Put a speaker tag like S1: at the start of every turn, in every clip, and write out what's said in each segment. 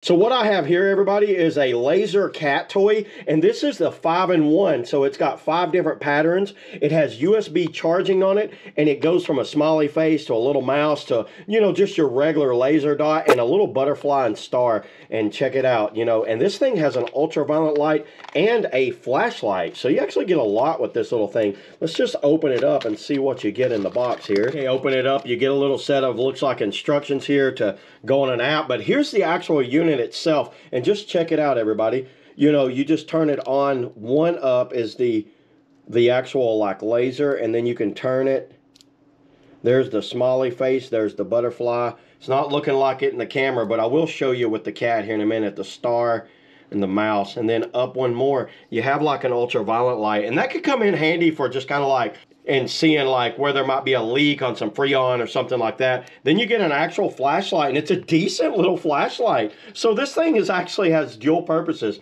S1: So what I have here, everybody, is a Lazer cat toy, and this is the 5-in-1. So it's got 5 different patterns. It has USB charging on it, and it goes from a smiley face to a little mouse to, you know, just your regular laser dot and a little butterfly and star. And check it out, you know, and this thing has an ultraviolet light and a flashlight. So you actually get a lot with this little thing. Let's just open it up and see what you get in the box here. Okay, open it up. You get a little set of, looks like instructions here to go on an app, but here's the actual unit itself, and just check it out, everybody. You know, you just turn it on. One up is the actual like laser, and then you can turn it. There's the smiley face, there's the butterfly. It's not looking like it in the camera, but I will show you with the cat here in a minute, the star and the mouse. And then up one more, you have like an ultraviolet light, and that could come in handy for just kind of like and seeing like where there might be a leak on some Freon or something like that. Then you get an actual flashlight, and it's a decent little flashlight. So this thing actually has dual purposes.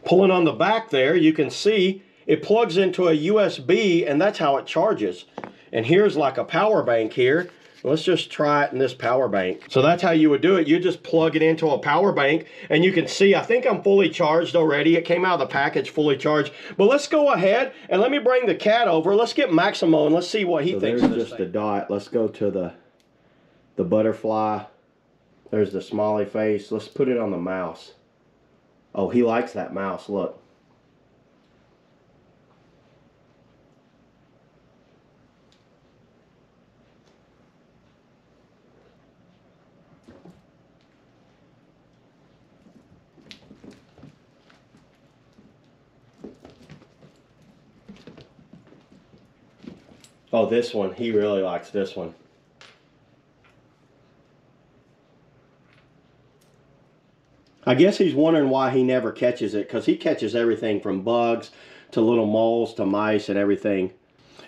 S1: Pulling on the back there, you can see it plugs into a USB, and that's how it charges. And here's like a power bank here. Let's just try it in this power bank. So that's how you would do it. You just plug it into a power bank, and you can see, I think I'm fully charged already. It came out of the package fully charged. But let's go ahead and let me bring the cat over. Let's get Maximo and let's see what he thinks. There's just the dot. Let's go to the butterfly. There's the smiley face. Let's put it on the mouse. Oh, he likes that mouse. Look. Oh, this one. He really likes this one. I guess he's wondering why he never catches it, because he catches everything from bugs to little moles to mice and everything.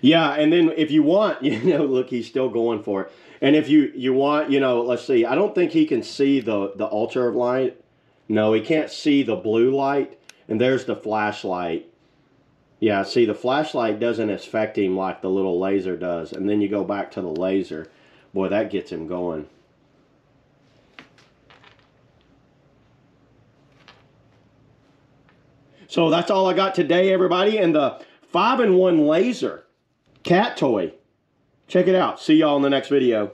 S1: Yeah, and then if you want, you know, look, he's still going for it. And if you want, you know, let's see. I don't think he can see the ultraviolet. No, he can't see the blue light. And there's the flashlight. Yeah, see, the flashlight doesn't affect him like the little laser does. And then you go back to the laser. Boy, that gets him going. So that's all I got today, everybody. And the 5-in-1 Lazer cat toy. Check it out. See y'all in the next video.